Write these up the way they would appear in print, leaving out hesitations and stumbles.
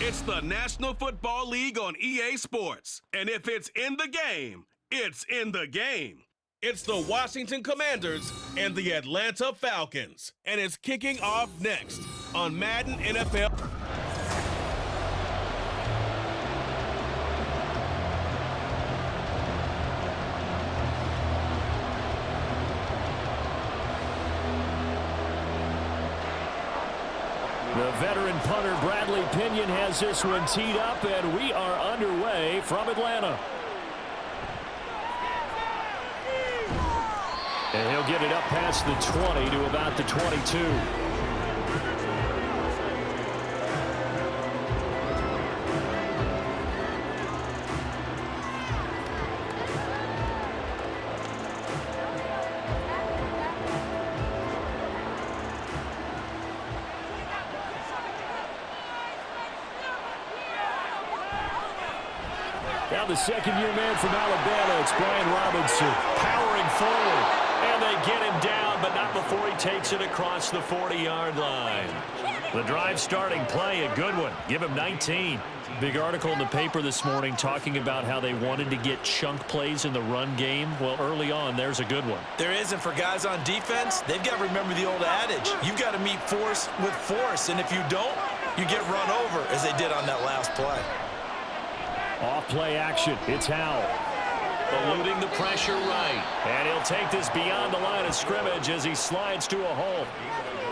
It's the National Football League on EA Sports. And if it's in the game, it's in the game. It's the Washington Commanders and the Atlanta Falcons. And it's kicking off next on Madden NFL. The veteran punter Bradley Pinion has this one teed up, and we are underway from Atlanta. And he'll get it up past the 20 to about the 22. Now the second-year man from Alabama, it's Brian Robinson, powering forward. And they get him down, but not before he takes it across the 40-yard line. The drive starting play, a good one. Give him 19. Big article in the paper this morning talking about how they wanted to get chunk plays in the run game. Well, early on, there's a good one. There is, and for guys on defense, they've got to remember the old adage. You've got to meet force with force, and if you don't, you get run over, as they did on that last play. Off-play action. It's Howell. Eluding the pressure right. And he'll take this beyond the line of scrimmage as he slides to a hole.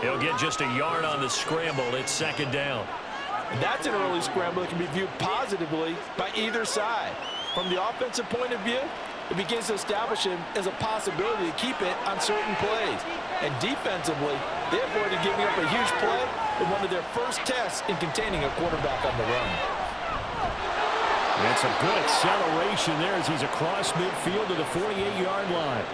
He'll get just a yard on the scramble. It's second down. And that's an early scramble that can be viewed positively by either side. From the offensive point of view, it begins to establish him as a possibility to keep it on certain plays. And defensively, they avoided giving up a huge play in one of their first tests in containing a quarterback on the run. It's a good acceleration there as he's across midfield to the 48-yard line.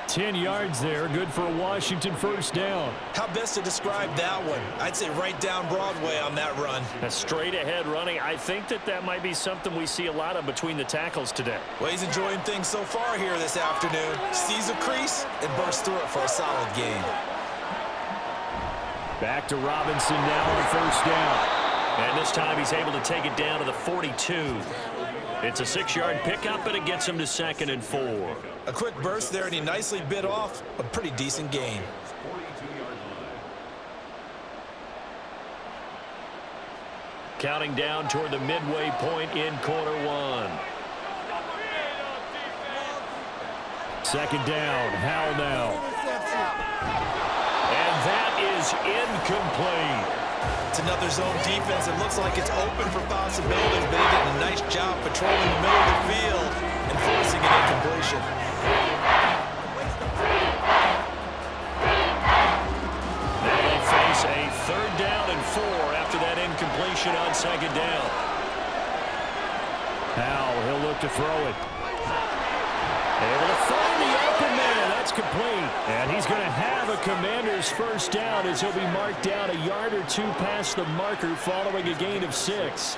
10 yards there, good for a Washington first down. How best to describe that one? I'd say right down Broadway on that run. A straight-ahead running. I think that might be something we see a lot of between the tackles today. Well, he's enjoying things so far here this afternoon. Sees a crease and bursts through it for a solid gain. Back to Robinson now on first down. And this time he's able to take it down to the 42. It's a 6-yard pickup, and it gets him to 2nd and 4. A quick burst there, and he nicely bit off a pretty decent gain. Counting down toward the midway point in quarter one. Second down, Howell now. And that is incomplete. It's another zone defense. It looks like it's open for possibilities, but he did a nice job patrolling the middle of the field and forcing an incompletion. Now they face a 3rd down and 4 after that incompletion on second down. Howell, he'll look to throw it. Able to find the open man. That's complete. And he's going to have a Commander's first down as he'll be marked down a yard or 2 past the marker following a gain of 6.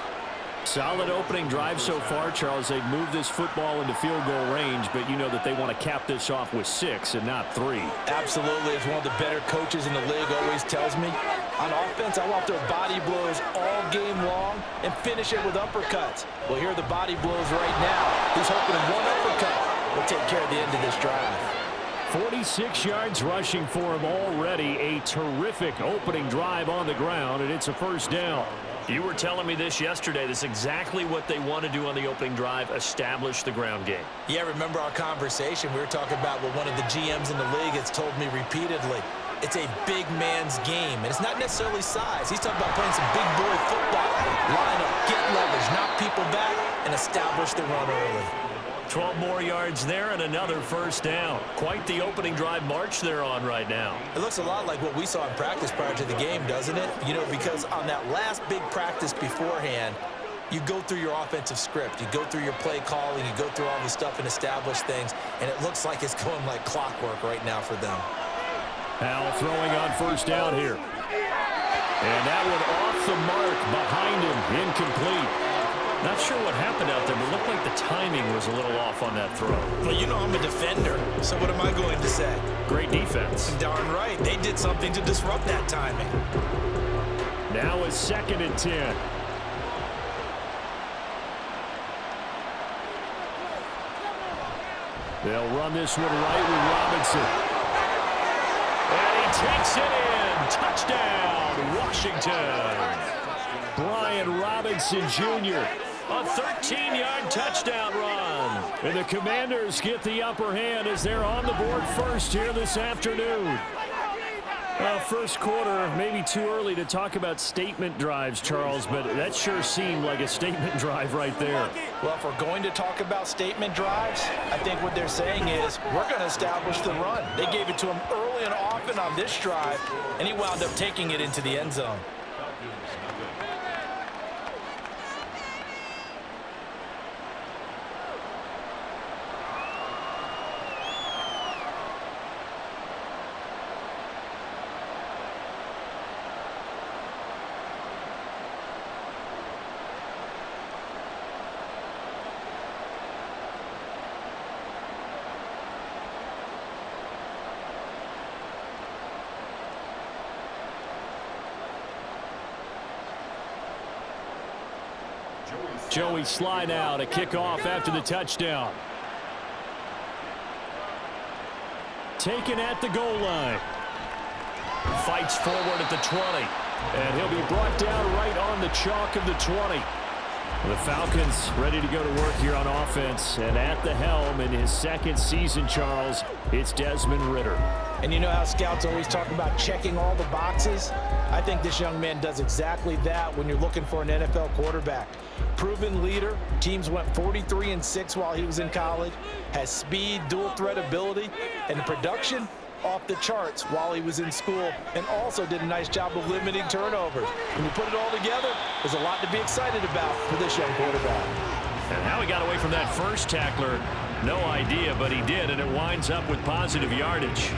Solid opening drive so far, Charles. They've moved this football into field goal range, but you know that they want to cap this off with 6 and not 3. Absolutely. As one of the better coaches in the league always tells me, on offense, I want their body blows all game long and finish it with uppercuts. Well, here are the body blows right now. He's hoping one uppercut will take care of the end of this drive. 46 yards rushing for him already. A terrific opening drive on the ground, and it's a first down. You were telling me this yesterday. This is exactly what they want to do on the opening drive, establish the ground game. Yeah, remember our conversation. We were talking about what one of the GMs in the league has told me repeatedly. It's a big man's game, and it's not necessarily size. He's talking about playing some big boy football. Line up, get leverage, knock people back, and establish the run early. 12 more yards there and another first down. Quite the opening drive march they're on right now. It looks a lot like what we saw in practice prior to the game, doesn't it? You know, because on that last big practice beforehand, you go through your offensive script. You go through your play calling. You go through all the stuff and establish things. And it looks like it's going like clockwork right now for them. Howell throwing on first down here. And that one off the mark behind him. Incomplete. Not sure what happened out there, but it looked like the timing was a little off on that throw. Well, you know I'm a defender, so what am I going to say? Great defense. Darn right. They did something to disrupt that timing. Now it's 2nd and 10. They'll run this one right with Robinson. And he takes it in. Touchdown, Washington. Brian Robinson Jr., a 13-yard touchdown run. And the Commanders get the upper hand as they're on the board first here this afternoon. First quarter, maybe too early to talk about statement drives, Charles, but that sure seemed like a statement drive right there. Well, if we're going to talk about statement drives, I think what they're saying is we're going to establish the run. They gave it to him early and often on this drive, and he wound up taking it into the end zone. Joey Sly now to kick off after the touchdown. Taken at the goal line. Fights forward at the 20. And he'll be brought down right on the chalk of the 20. The Falcons ready to go to work here on offense. And at the helm in his second season, Charles, it's Desmond Ridder. And you know how scouts always talk about checking all the boxes? I think this young man does exactly that when you're looking for an NFL quarterback. Proven leader. Teams went 43-6 while he was in college. Has speed, dual threat ability, and the production off the charts while he was in school, and also did a nice job of limiting turnovers. When you put it all together, there's a lot to be excited about for this young quarterback. And how he got away from that first tackler, no idea, but he did, and it winds up with positive yardage.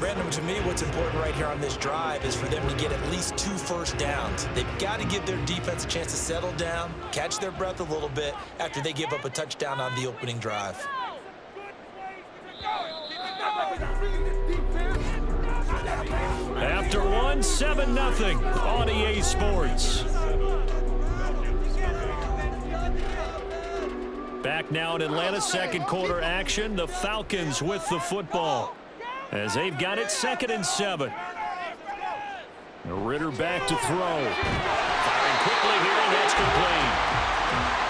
Brandon, to me, what's important right here on this drive is for them to get at least 2 first downs. They've got to give their defense a chance to settle down, catch their breath a little bit after they give up a touchdown on the opening drive. After one, 7-0 on EA Sports. Back now in Atlanta, second quarter action. The Falcons with the football as they've got it 2nd and 7. Ridder back to throw. Firing quickly here, and that's complete.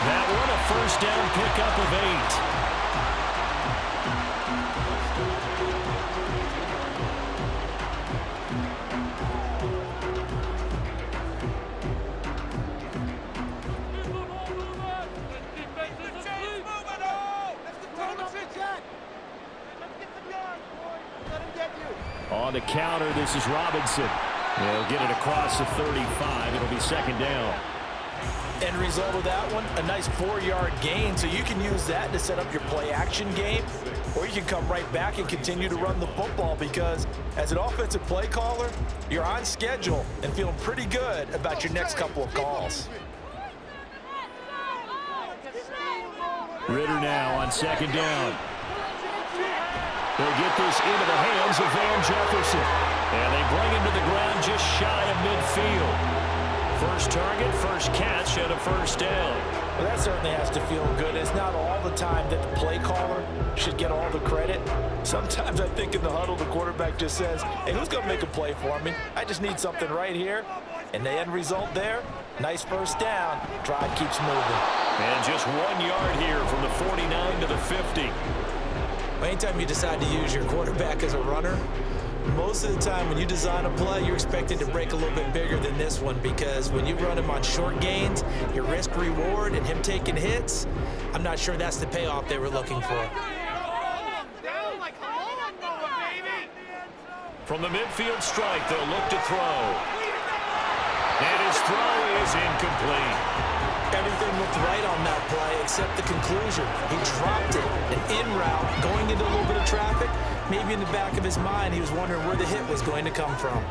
That one a first down pickup of 8. On the counter, this is Robinson. They'll get it across the 35. It'll be 2nd down. End result of that one, a nice 4-yard gain, so you can use that to set up your play-action game, or you can come right back and continue to run the football because as an offensive play caller, you're on schedule and feeling pretty good about your next couple of calls. Ridder now on 2nd down. They'll get this into the hands of Van Jefferson. And they bring him to the ground just shy of midfield. First target, first catch, and a first down. Well, that certainly has to feel good. It's not all the time that the play caller should get all the credit. Sometimes I think in the huddle, the quarterback just says, hey, who's going to make a play for me? I just need something right here. And the end result there, nice first down. Drive keeps moving. And just 1 yard here from the 49 to the 50. Anytime you decide to use your quarterback as a runner, most of the time when you design a play, you're expected to break a little bit bigger than this one because when you run him on short gains, your risk-reward and him taking hits, I'm not sure that's the payoff they were looking for. From the midfield strike, they'll look to throw. And his throw is incomplete. Everything looked right on that play except the conclusion. He dropped it, an in route, going into a little bit of traffic. Maybe in the back of his mind, he was wondering where the hit was going to come from.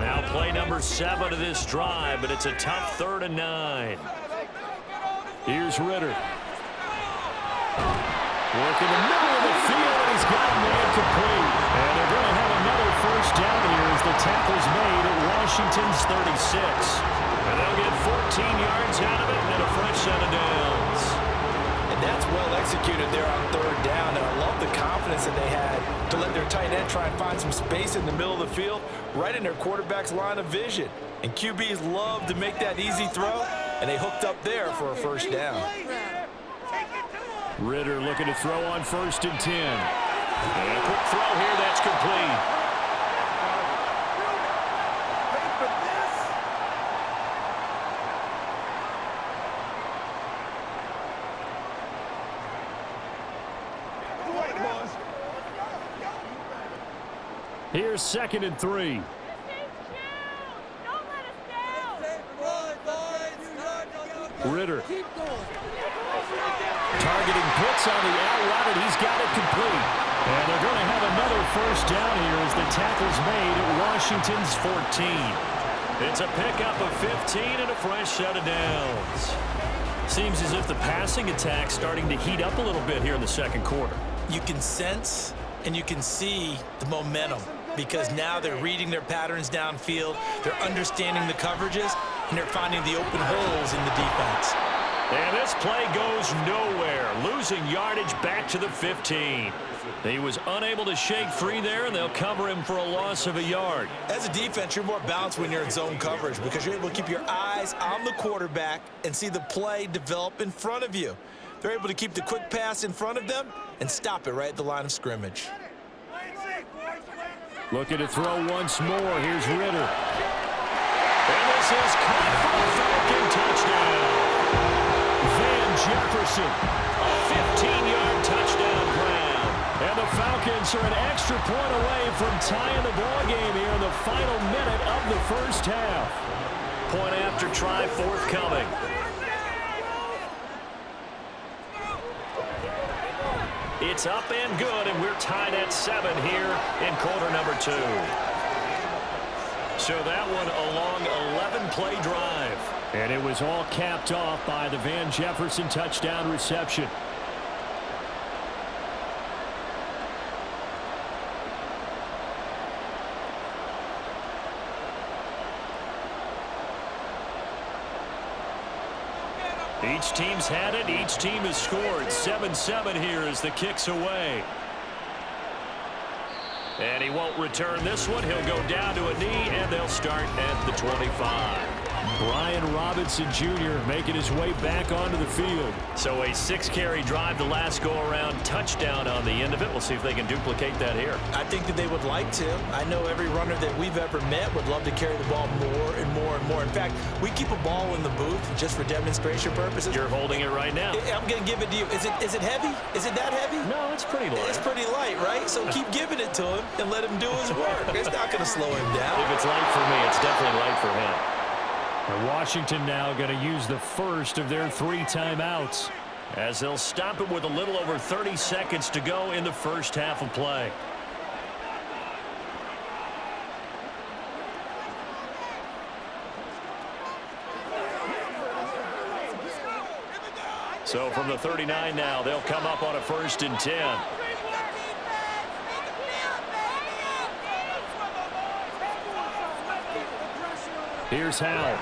Now play number 7 of this drive, but it's a tough 3rd and 9. Here's Ridder. Working the middle of the field, and he's got him incomplete. And they're going to have another first down here as the tackle's made at Washington's 36. And they'll get 14 yards out of it and a fresh set of downs. well executed there on third down, and I love the confidence that they had to let their tight end try and find some space in the middle of the field, right in their quarterback's line of vision. And QBs love to make that easy throw, and they hooked up there for a first down. Ritter looking to throw on 1st and 10. And a quick throw here, that's complete. Here's 2nd and 3. Ritter. Targeting blitz on the out route, and he's got it complete. And they're going to have another first down here as the tackle's made at Washington's 14. It's a pickup of 15 and a fresh set of downs. Seems as if the passing attack's starting to heat up a little bit here in the second quarter. You can sense and you can see the momentum because now they're reading their patterns downfield, they're understanding the coverages, and they're finding the open holes in the defense. And this play goes nowhere, losing yardage back to the 15. He was unable to shake free there, and they'll cover him for a loss of a yard. As a defense, you're more balanced when you're in zone coverage because you're able to keep your eyes on the quarterback and see the play develop in front of you. They're able to keep the quick pass in front of them and stop it right at the line of scrimmage. Looking to throw once more. Here's Ritter. And this is caught for a Falcon touchdown. Van Jefferson, a 15-yard touchdown grab. And the Falcons are an extra point away from tying the ball game here in the final minute of the first half. Point after try forthcoming. It's up and good, and we're tied at 7 here in quarter number 2. So that one a long 11-play drive. And it was all capped off by the Van Jefferson touchdown reception. Each team's had it. Each team has scored. 7-7 here as the kick's away. And he won't return this one. He'll go down to a knee, and they'll start at the 25. Brian Robinson Jr. making his way back onto the field. So a 6-carry drive the last go-around, touchdown on the end of it. We'll see if they can duplicate that here. I think that they would like to. I know every runner that we've ever met would love to carry the ball more and more and more. In fact, we keep a ball in the booth just for demonstration purposes. You're holding it right now. I'm going to give it to you. Is it heavy? Is it that heavy? No, it's pretty light. It's pretty light, right? So keep giving it to him and let him do his work. It's not going to slow him down. If it's light for me, it's definitely light for him. And Washington now going to use the first of their 3 timeouts as they'll stop it with a little over 30 seconds to go in the first half of play. So from the 39 now, they'll come up on a 1st and 10. Here's Howell.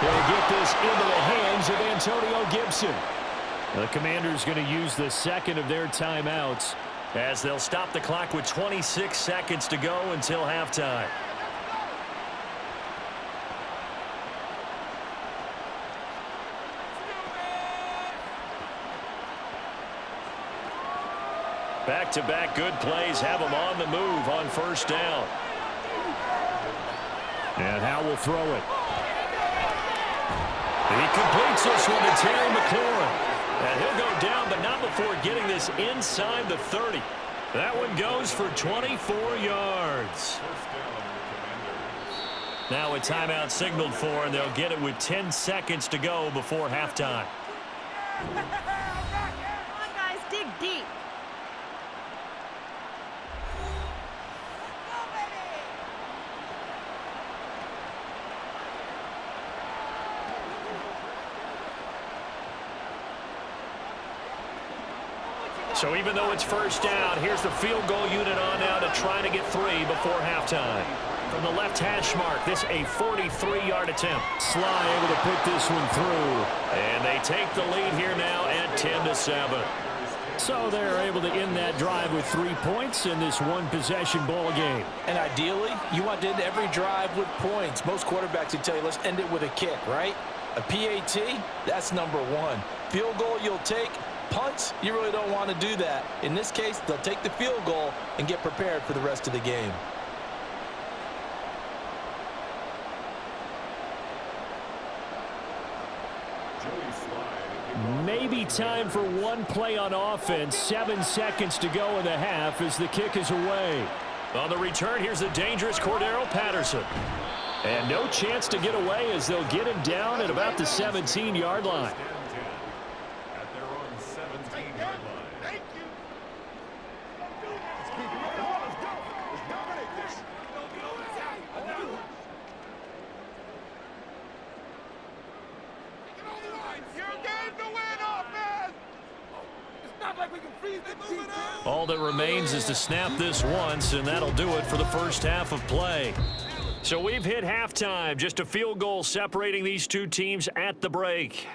He'll get this into the hands of Antonio Gibson. The Commanders going to use the second of their timeouts as they'll stop the clock with 26 seconds to go until halftime. Back-to-back good plays have them on the move on 1st down. And Howell will throw it. He completes this one to Terry McLaurin. And he'll go down, but not before getting this inside the 30. That one goes for 24 yards. Now a timeout signaled for, and they'll get it with 10 seconds to go before halftime. Come on, guys, dig deep. So even though it's 1st down, here's the field goal unit on now to try to get 3 before halftime. from the left hash mark. This a 43-yard attempt. Sly able to put this one through. And they take the lead here now at 10-7. So they're able to end that drive with 3 points in this one-possession ball game. And ideally, you want to end every drive with points. Most quarterbacks would tell you, let's end it with a kick, right? A PAT, that's number one. Field goal you'll take. Punts, you really don't want to do that. In this case, they'll take the field goal and get prepared for the rest of the game. Maybe time for one play on offense. 7 seconds to go in the half as the kick is away. On the return, here's the dangerous Cordero Patterson. And no chance to get away as they'll get him down at about the 17-yard line. All that remains is to snap this once, and that'll do it for the first half of play. So we've hit halftime, just a field goal separating these two teams at the break.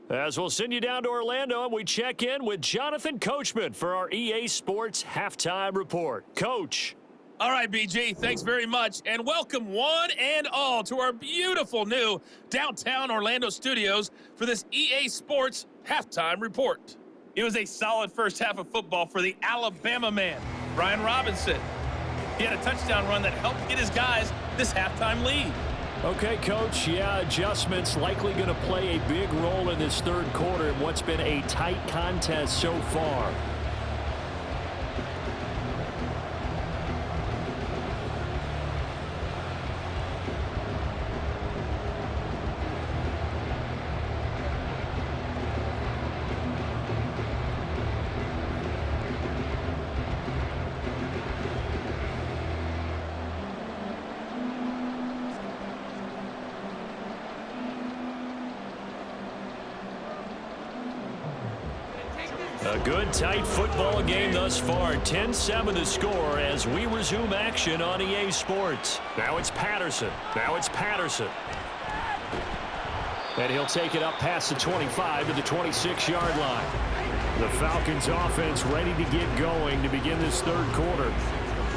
As we'll send you down to Orlando, and we check in with Jonathan Coachman for our EA Sports Halftime Report. Coach. All right, BG, thanks very much, and welcome one and all to our beautiful new downtown Orlando studios for this EA Sports Halftime Report. It was a solid first half of football for the Alabama man, Brian Robinson. He had a touchdown run that helped get his guys this halftime lead. Okay, Coach, yeah, adjustments likely going to play a big role in this third quarter in what's been a tight contest so far. A good, tight football game thus far. 10-7 the score as we resume action on EA Sports. Now it's Patterson. And he'll take it up past the 25 to the 26-yard line. The Falcons offense ready to get going to begin this third quarter.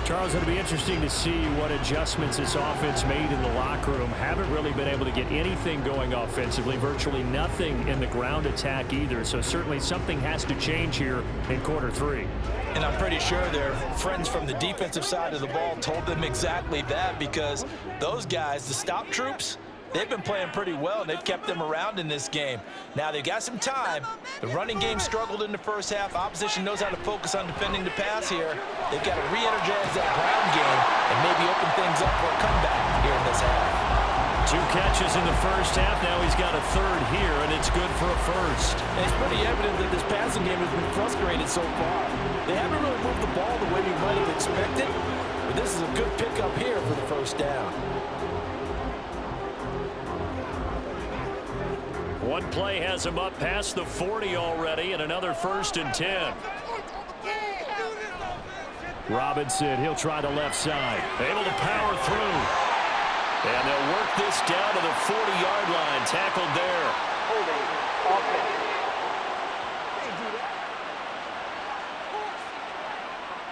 Charles, it'll be interesting to see what adjustments this offense made in the locker room. Haven't really been able to get anything going offensively, virtually nothing in the ground attack either. So certainly something has to change here in quarter three. And I'm pretty sure their friends from the defensive side of the ball told them exactly that, because those guys, the stop troops, they've been playing pretty well, and they've kept them around in this game. Now, they've got some time. The running game struggled in the first half. Opposition knows how to focus on defending the pass here. They've got to re-energize that ground game and maybe open things up for a comeback here in this half. 2 catches in the first half. Now he's got a third here, and it's good for a first. And it's pretty evident that this passing game has been frustrated so far. They haven't really moved the ball the way we might have expected, but this is a good pickup here for the first down. One play has him up past the 40 already, and another 1st and 10. Robinson, he'll try the left side. Able to power through. And they'll work this down to the 40-yard line. Tackled there.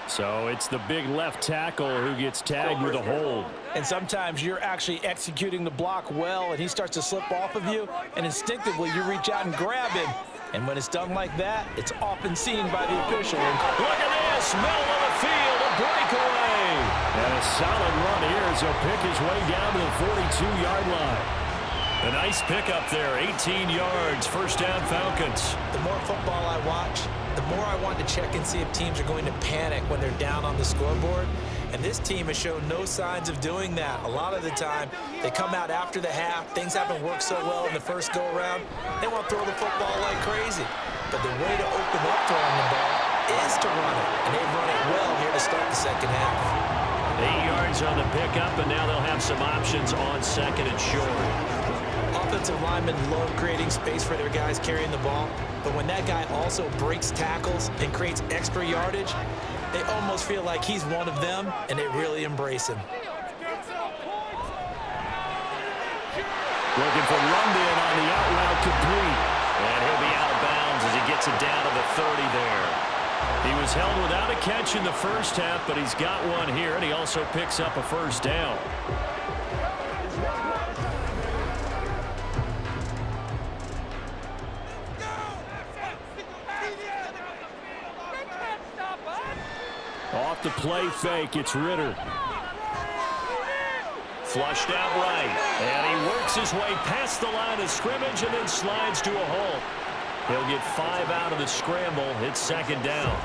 So it's the big left tackle who gets tagged with a hold. And sometimes you're actually executing the block well, and he starts to slip off of you, and instinctively you reach out and grab him. And when it's done like that, it's often seen by the official. Look at this, middle of the field, a breakaway. And a solid run here as he'll pick his way down to the 42-yard line. A nice pickup there, 18 yards, first down Falcons. The more football I watch, the more I want to check and see if teams are going to panic when they're down on the scoreboard. And this team has shown no signs of doing that. A lot of the time, they come out after the half. Things haven't worked so well in the first go-around. They want to throw the football like crazy. But the way to open up throwing the ball is to run it. And they've run it well here to start the second half. 8 yards on the pickup, and now they'll have some options on second and short. Offensive linemen love creating space for their guys carrying the ball, but when that guy also breaks tackles and creates extra yardage, they almost feel like he's one of them, and they really embrace him. Looking for London on the out route complete. And he'll be out of bounds as he gets it down to the 30 there. He was held without a catch in the first half, but he's got one here, and he also picks up a first down. Off the play fake, it's Ritter. Flushed out right, and he works his way past the line of scrimmage and then slides to a halt. He'll get 5 out of the scramble. It's second down.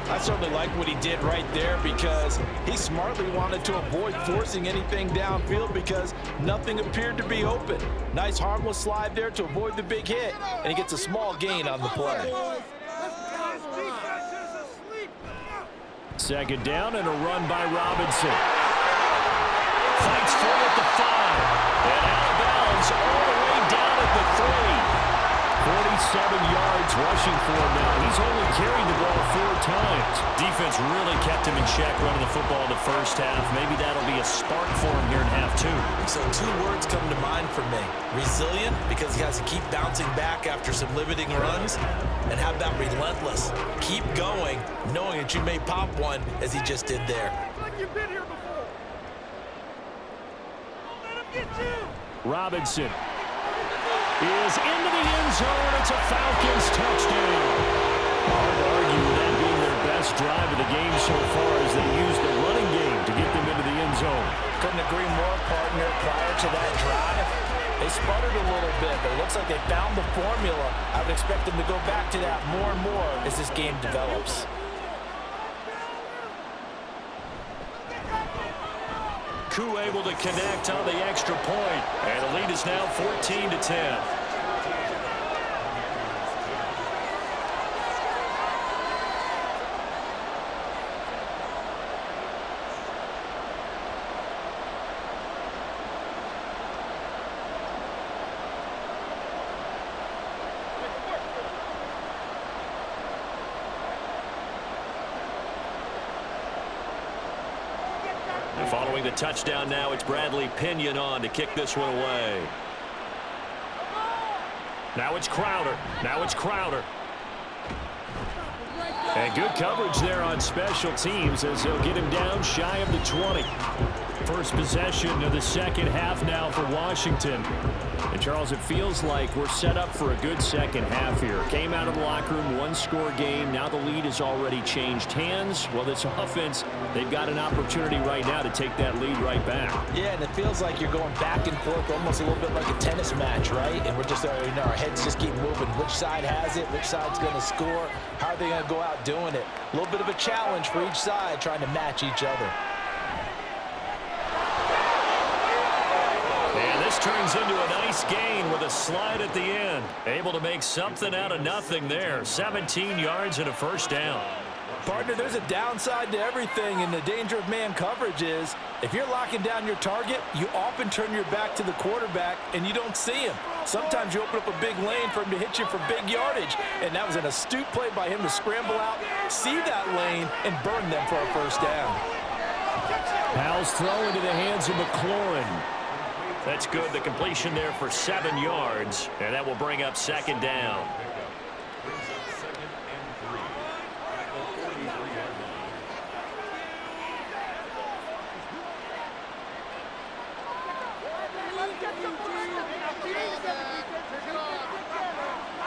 I certainly like what he did right there because he smartly wanted to avoid forcing anything downfield because nothing appeared to be open. Nice harmless slide there to avoid the big hit, and he gets a small gain on the play. Second down and a run by Robinson. Fights for it at the 5. And out of bounds all the way down at the 3. 47 yards rushing for him now. He's only carried the ball 4 times. Defense really kept him in check running the football in the first half. Maybe that'll be a spark for him here in half 2. So 2 words come to mind for me. Resilient, because he has to keep bouncing back after some limiting runs. And how about relentless? Keep going, knowing that you may pop one as he just did there. Robinson is into the end zone. It's a Falcons touchdown. Hard to argue with that being their best drive of the game so far as they use the running game to get them into the end zone. Couldn't agree more, partner. Prior to that drive, they sputtered a little bit, but it looks like they found the formula. I would expect them to go back to that more and more as this game develops. Koo able to connect on the extra point, and the lead is now 14-10. Following the touchdown now, it's Bradley Pinion on to kick this one away. Now it's Crowder. And good coverage there on special teams as they'll get him down shy of the 20. First possession of the second half now for Washington. And Charles, it feels like we're set up for a good second half here. Came out of the locker room, 1-score game. Now the lead has already changed hands. Well, this offense, they've got an opportunity right now to take that lead right back. Yeah, and it feels like you're going back and forth, almost a little bit like a tennis match, right? And we're just, our heads just keep moving. Which side has it? Which side's going to score? How are they going to go out doing it? A little bit of a challenge for each side, trying to match each other. Turns into a nice gain with a slide at the end. Able to make something out of nothing there. 17 yards and a first down. Partner, there's a downside to everything, and the danger of man coverage is if you're locking down your target, you often turn your back to the quarterback and you don't see him. Sometimes you open up a big lane for him to hit you for big yardage, and that was an astute play by him to scramble out, see that lane, and burn them for a first down. Powell's throw into the hands of McLaurin. That's good. The completion there for 7 yards, and that will bring up second down.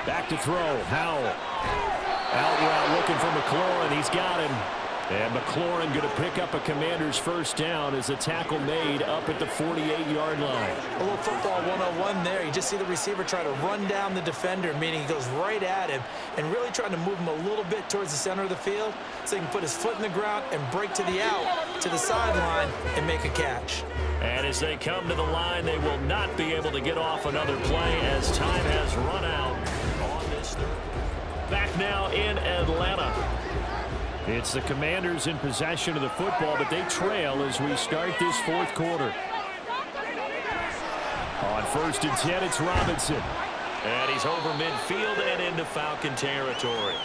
Back to throw. Howell. Out route looking for McLaurin. He's got him. And McLaurin going to pick up a Commander's first down as the tackle made up at the 48-yard line. A little football 101 there. You just see the receiver try to run down the defender, meaning he goes right at him and really trying to move him a little bit towards the center of the field so he can put his foot in the ground and break to the out, to the sideline, and make a catch. And as they come to the line, they will not be able to get off another play as time has run out on this third. Back now in Atlanta. It's the Commanders in possession of the football, but they trail as we start this fourth quarter. On 1st and 10, it's Robinson. And he's over midfield and into Falcon territory.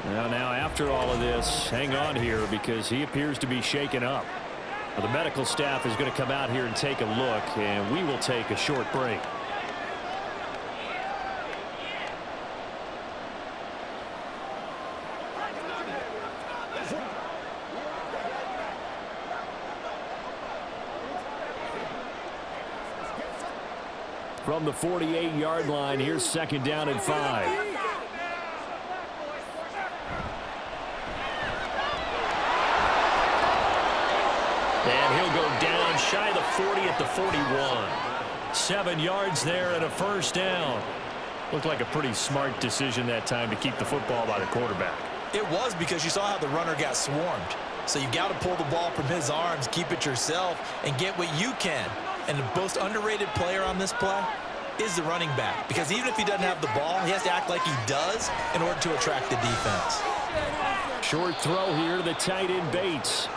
Now after all of this, hang on here because he appears to be shaken up. The medical staff is going to come out here and take a look, and we will take a short break. From the 48-yard line, here's 2nd down and 5. And he'll go down shy of the 40 at the 41. 7 yards there and a 1st down. Looked like a pretty smart decision that time to keep the football by the quarterback. It was, because you saw how the runner got swarmed. So you got to pull the ball from his arms, keep it yourself, and get what you can. And the most underrated player on this play is the running back, because even if he doesn't have the ball, he has to act like he does in order to attract the defense. Short throw here to the tight end Bates.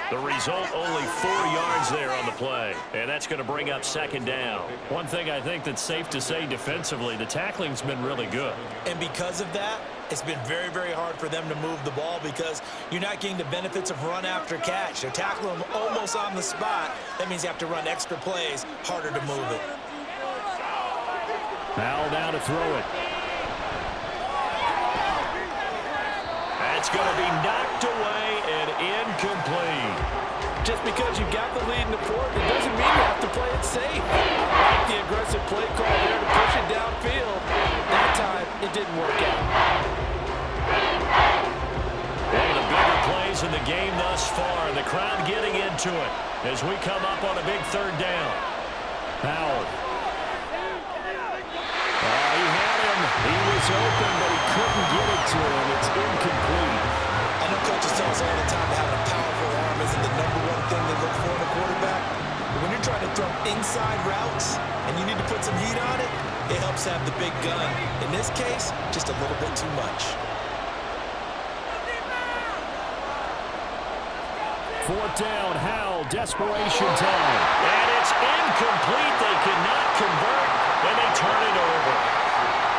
The result, only 4 yards there on the play, and that's going to bring up 2nd down. One thing I think that's safe to say defensively, the tackling's been really good. And because of that, it's been very, very hard for them to move the ball, because you're not getting the benefits of run after catch. They're tackling them almost on the spot. That means you have to run extra plays, harder to move it. Now down to throw it. That's going to be knocked away and incomplete. Just because you got the lead in the fourth, it doesn't mean you have to play it safe. I like the aggressive play call there to push it downfield. That time, it didn't work out. One of the bigger plays in the game thus far, and the crowd getting into it as we come up on a big 3rd down. Howard. He had him. He was open, but he couldn't get it to him. It's incomplete. I know coaches tell us all the time that having a powerful arm isn't the #1 thing they look for in a quarterback. But when you're trying to throw inside routes and you need to put some heat on it, it helps have the big gun. In this case, just a little bit too much. 4th down, Howell, desperation time. And it's incomplete. They cannot convert, and they turn it over.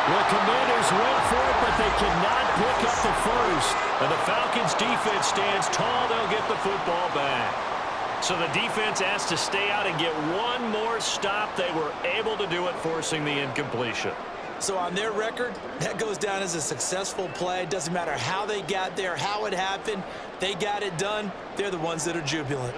The Commanders went for it, but they cannot pick up the first. And the Falcons defense stands tall. They'll get the football back. So the defense has to stay out and get one more stop. They were able to do it, forcing the incompletion. So on their record, that goes down as a successful play. Doesn't matter how they got there, how it happened. They got it done. They're the ones that are jubilant.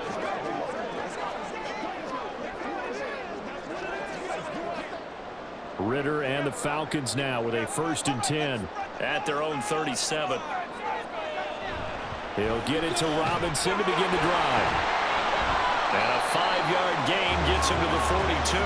Ritter and the Falcons now with a 1st and 10 at their own 37. He'll get it to Robinson to begin the drive. And a 5-yard gain gets him to the 42.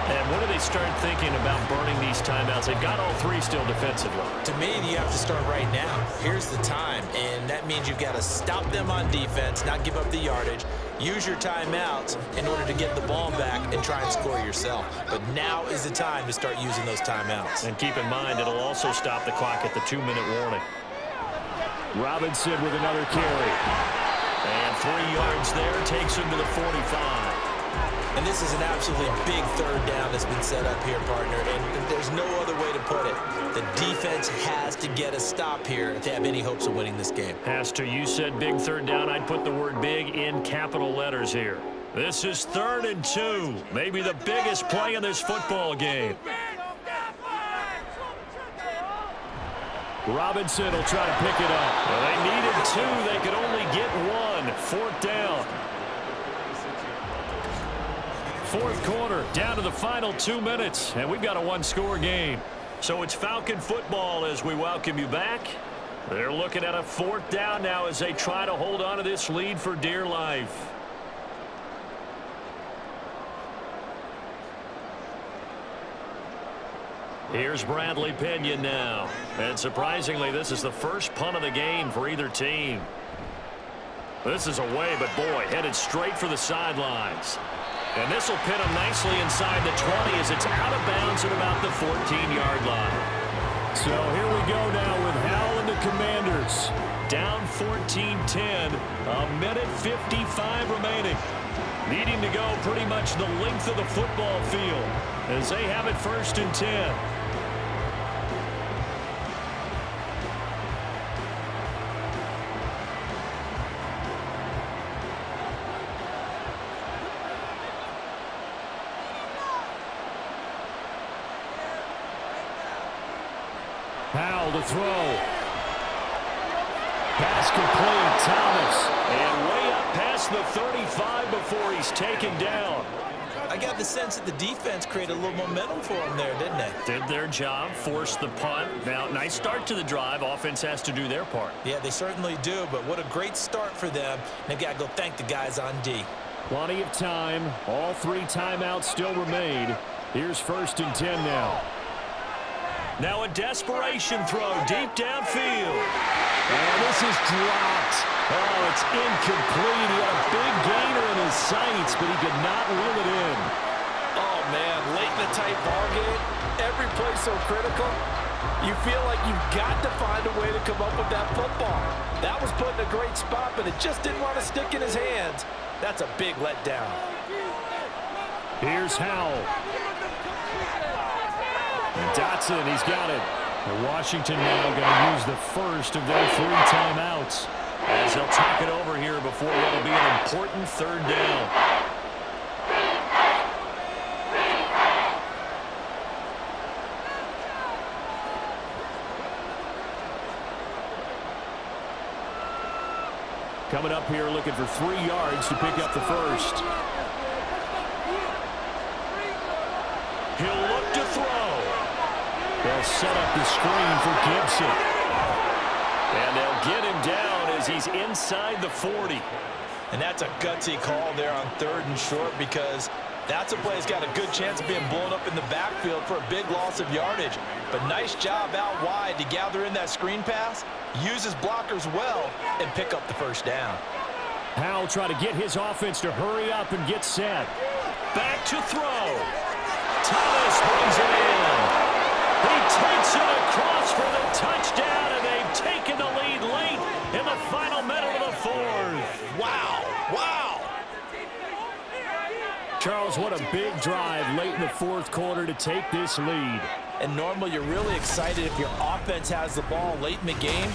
And when do they start thinking about burning these timeouts? They've got all 3 still defensively. To me, you have to start right now. Here's the time, and that means you've got to stop them on defense, not give up the yardage, use your timeouts in order to get the ball back and try and score yourself. But now is the time to start using those timeouts. And keep in mind, it'll also stop the clock at the 2-minute warning. Robinson with another carry. And 3 yards there takes him to the 45. And this is an absolutely big 3rd down that's been set up here, partner, and there's no other way to put it. The defense has to get a stop here if they have any hopes of winning this game. Has to. You said big 3rd down. I'd put the word big in capital letters here. This is 3rd and 2. Maybe the biggest play in this football game. Robinson will try to pick it up. Well, they needed 2. They could only get 1. 4th down. 4th quarter, down to the final 2 minutes, and we've got a 1-score game. So it's Falcon football as we welcome you back. They're looking at a 4th down now as they try to hold on to this lead for dear life. Here's Bradley Pinion now. And surprisingly, this is the first punt of the game for either team. This is away, but boy, headed straight for the sidelines. And this will pin him nicely inside the 20 as it's out of bounds at about the 14-yard line. So here we go now with Howell and the Commanders. Down 14-10, a minute 55 remaining. Needing to go pretty much the length of the football field as they have it 1st and 10. Howell to throw. Pass complete, Thomas. And way up past the 35 before he's taken down. I got the sense that the defense created a little momentum for them there, didn't they? Did their job, forced the punt. Now, nice start to the drive. Offense has to do their part. Yeah, they certainly do, but what a great start for them. They've got to go thank the guys on D. Plenty of time. All 3 timeouts still remain. Here's 1st and 10 now. Now a desperation throw deep downfield. And this is dropped. Oh, it's incomplete. He had a big gainer in his sights, but he could not reel it in. Oh, man, late in the tight ball game, every play so critical. You feel like you've got to find a way to come up with that football. That was put in a great spot, but it just didn't want to stick in his hands. That's a big letdown. Here's Howell. Dotson, he's got it. Washington now going to use the first of their 3 timeouts, as they'll talk it over here before what will be an important 3rd down. Coming up here looking for 3 yards to pick up the first. He'll look to throw. They'll set up the screen for Gibson. And they'll get him down as he's inside the 40. And that's a gutsy call there on 3rd and short, because that's a play that's got a good chance of being blown up in the backfield for a big loss of yardage. But nice job out wide to gather in that screen pass, use his blockers well, and pick up the first down. Howell try to get his offense to hurry up and get set. Back to throw. Thomas brings it in. He takes it across for the touchdown, and they've taken the lead late in the final minute of the 4th. Wow, wow. Charles, what a big drive late in the 4th quarter to take this lead. And normally you're really excited if your offense has the ball late in the game.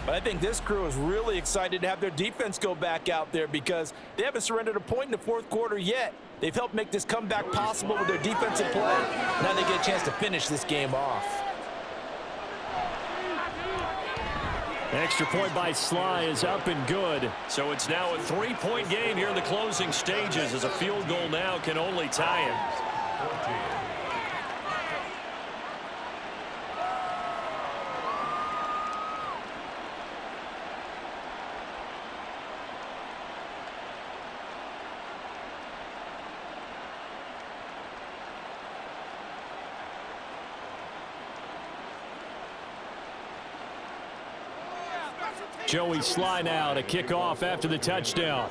But I think this crew is really excited to have their defense go back out there, because they haven't surrendered a point in the 4th quarter yet. They've helped make this comeback possible with their defensive play. Now they get a chance to finish this game off. Extra point by Sly is up and good. So it's now a 3-point game here in the closing stages, as a field goal now can only tie it. Joey Sly now to kick off after the touchdown.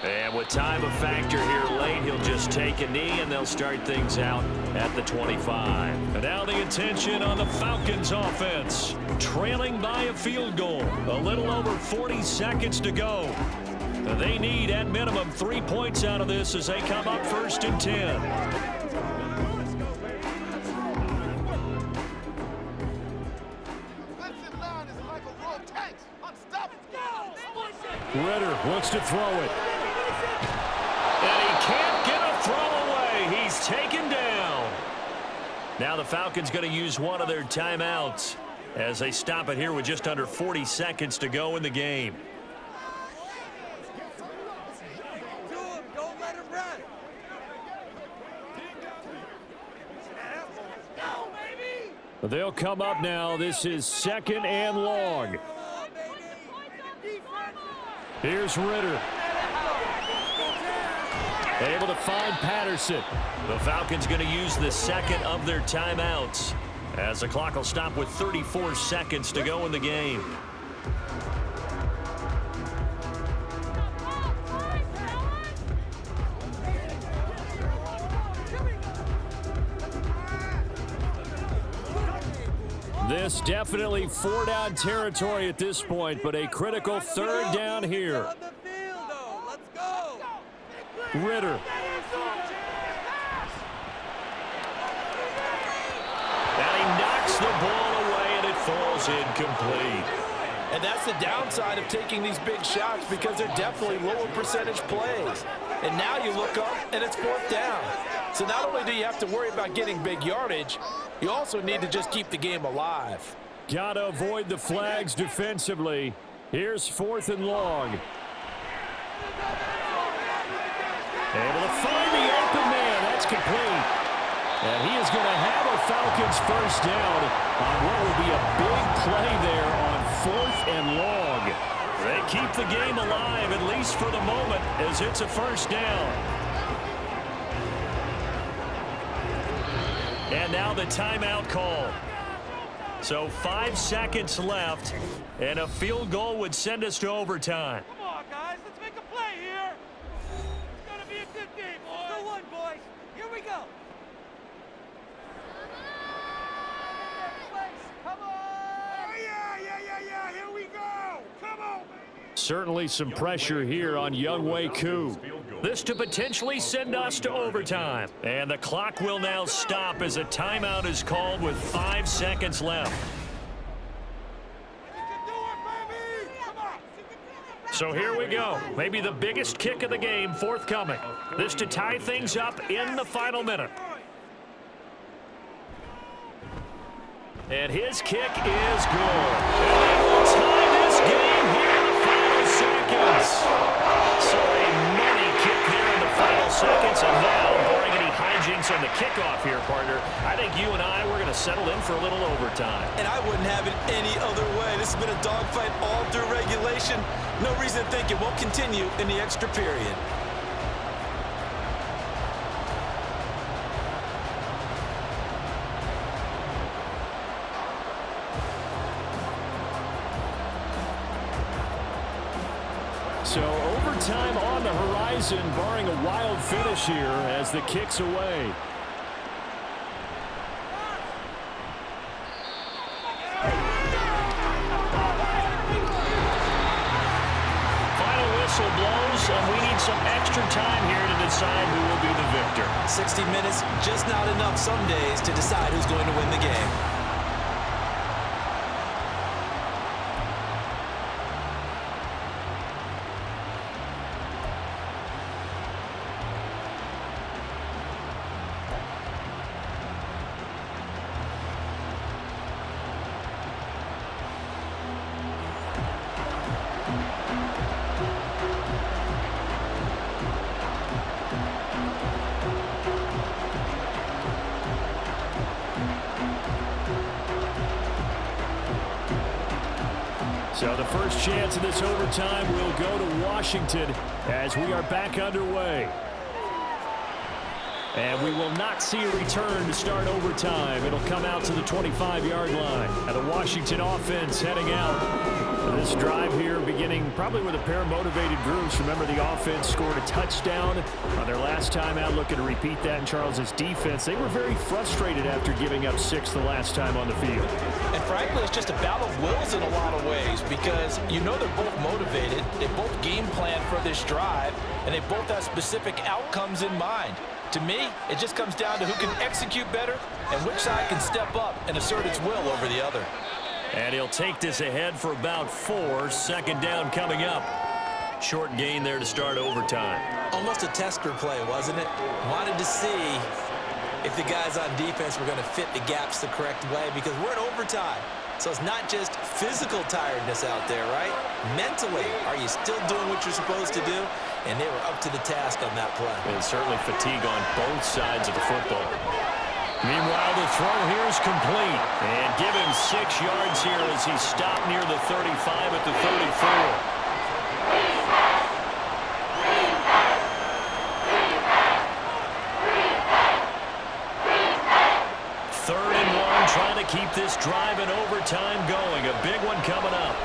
And with time a factor here late, he'll just take a knee, and they'll start things out at the 25. And now the attention on the Falcons offense, trailing by a field goal. A little over 40 seconds to go. They need at minimum 3 points out of this as they come up 1st and 10. Ritter looks to throw it. And he can't get a throw away. He's taken down. Now the Falcons going to use one of their timeouts as they stop it here with just under 40 seconds to go in the game. Don't let him run. They'll come up now. This is 2nd and long. Here's Ritter. Able to find Patterson. The Falcons going to use the 2nd of their timeouts, as the clock will stop with 34 seconds to go in the game. This definitely 4-down territory at this point, but a critical 3rd down here. Ritter. And he knocks the ball away, and it falls incomplete. And that's the downside of taking these big shots, because they're definitely lower percentage plays. And now you look up, and it's 4th down. So not only do you have to worry about getting big yardage, you also need to just keep the game alive. Got to avoid the flags defensively. Here's 4th and long. Able to find the open man. That's complete. And he is going to have a Falcons first down on what will be a big play there on 4th and long. They keep the game alive, at least for the moment, as it's a first down. And now the timeout call. So 5 seconds left, and a field goal would send us to overtime. Come on, guys. Let's make a play here. It's going to be a good game, boys. Go on, boys. Here we go. Come on. Oh, yeah. Here we go. Come on, baby. Certainly some pressure here on Young Wei Koo. This to potentially send us to overtime. And the clock will now stop as a timeout is called with 5 seconds left. So here we go. Maybe the biggest kick of the game forthcoming. This to tie things up in the final minute. And his kick is good. And we'll tie this game here in the final seconds. So a money kick there in the final seconds. And now, barring any hijinks on the kickoff here, partner, I think you and I, we're going to settle in for a little overtime. And I wouldn't have it any other way. This has been a dogfight all through regulation. No reason to think it won't continue in the extra period. So overtime on the horizon, barring a wild finish here as the kick's away. Final whistle blows, and we need some extra time here to decide who will be the victor. 60 minutes, just not enough some days to decide who's going to win the game. So the first chance of this overtime will go to Washington as we are back underway. And we will not see a return to start overtime. It'll come out to the 25-yard line. And the Washington offense heading out. This drive here beginning probably with a pair of motivated groups. Remember, the offense scored a touchdown on their last time out, looking to repeat that in Charles's defense. They were very frustrated after giving up 6 the last time on the field. And frankly, it's just a battle of wills in a lot of ways because you know they're both motivated, they both game plan for this drive, and they both have specific outcomes in mind. To me, it just comes down to who can execute better and which side can step up and assert its will over the other. And he'll take this ahead for about 4. Second down coming up. Short gain there to start overtime. Almost a tester play, wasn't it? Wanted to see if the guys on defense were going to fit the gaps the correct way because we're in overtime. So it's not just physical tiredness out there, right? Mentally, are you still doing what you're supposed to do? And they were up to the task on that play. And certainly fatigue on both sides of the football. Meanwhile, the throw here is complete. And give him 6 yards here as he stopped near the 35 at the 34. Trying to keep this drive in overtime going. A big one coming up.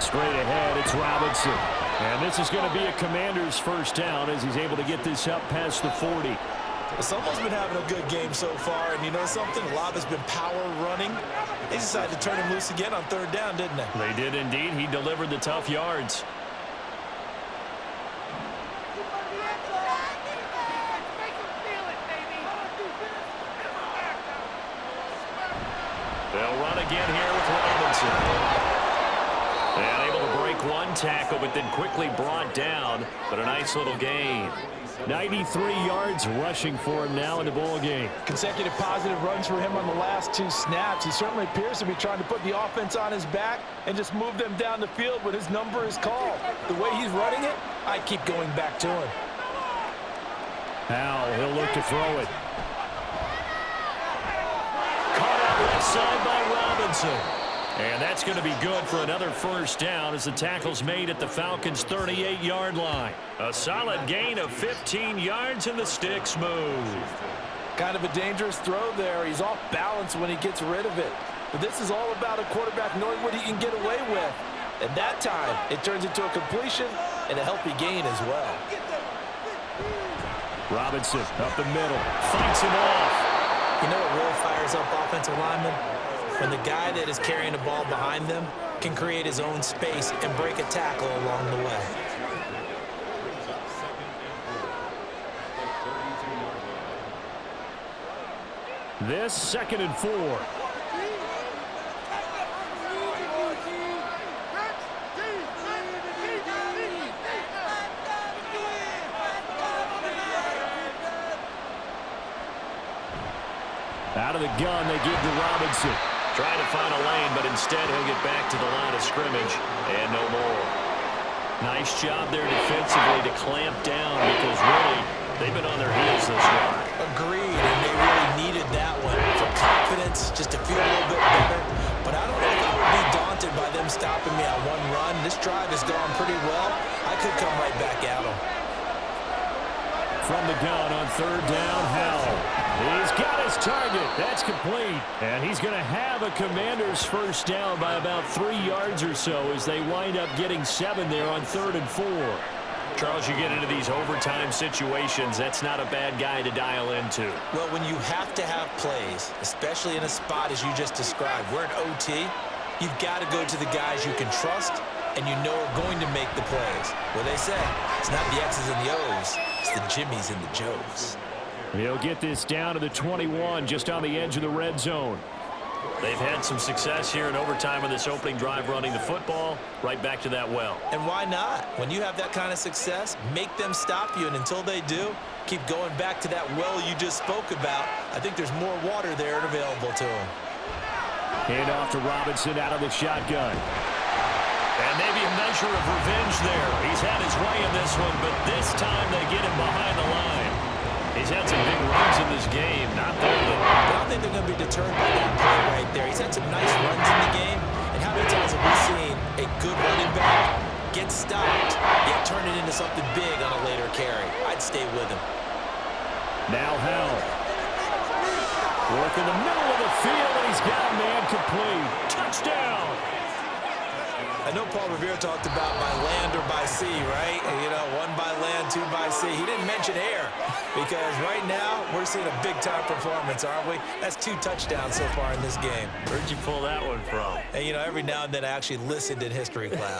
Straight ahead, it's Robinson. And this is going to be a Commander's first down as he's able to get this up past the 40. Someone's been having a good game so far, and you know something? A lot has been power running. They decided to turn him loose again on 3rd down, didn't they? They did indeed. He delivered the tough yards. They'll run again here with Robinson. And able to break one tackle, but then quickly brought down. But a nice little gain. 93 yards rushing for him now in the ball game. Consecutive positive runs for him on the last 2 snaps. He certainly appears to be trying to put the offense on his back and just move them down the field when his number is called. The way he's running it, I keep going back to him. Howell, he'll look to throw it. Caught out left side by Robinson. And that's going to be good for another first down as the tackle's made at the Falcons' 38-yard line. A solid gain of 15 yards and the sticks move. Kind of a dangerous throw there. He's off balance when he gets rid of it. But this is all about a quarterback knowing what he can get away with. And that time, it turns into a completion and a healthy gain as well. Robinson up the middle, fights him off. You know what really fires up offensive linemen? When the guy that is carrying the ball behind them can create his own space and break a tackle along the way. This 2nd and 4. Out of the gun, they give to Robinson. Trying to find a lane, but instead he'll get back to the line of scrimmage and no more. Nice job there defensively to clamp down because really they've been on their heels this run. Agreed, and they really needed that one for confidence, just to feel a little bit better. But I don't know if I would be daunted by them stopping me on one run. This drive has gone pretty well. I could come right back at them. From the gun on 3rd down, Howell. He's got his target. That's complete. And he's going to have a Commanders first down by about 3 yards or so as they wind up getting 7 there on 3rd and 4. Charles, you get into these overtime situations, that's not a bad guy to dial into. Well, when you have to have plays, especially in a spot as you just described, we're in OT, you've got to go to the guys you can trust and you know are going to make the plays. Well, they say it's not the X's and the O's, it's the Jimmies and the Joes. He'll get this down to the 21, just on the edge of the red zone. They've had some success here in overtime in this opening drive running the football. Right back to that well. And why not? When you have that kind of success, make them stop you, and until they do, keep going back to that well you just spoke about. I think there's more water there and available to them. Hand off to Robinson out of the shotgun. And maybe a measure of revenge there. He's had his way in this one, but this time they get him behind the line. He's had some big runs in this game. Not there, though. I don't think they're going to be deterred by that play right there. He's had some nice runs in the game. And how many times have we seen a good running back get stopped, yet turn it into something big on a later carry? I'd stay with him. Now Howell. Work in the middle of the field, and he's got a man complete. Touchdown! I know Paul Revere talked about by land or by sea, right? You know, 1 by land, 2 by sea. He didn't mention air because right now we're seeing a big-time performance, aren't we? That's 2 touchdowns so far in this game. Where'd you pull that one from? And, you know, every now and then I actually listened in history class.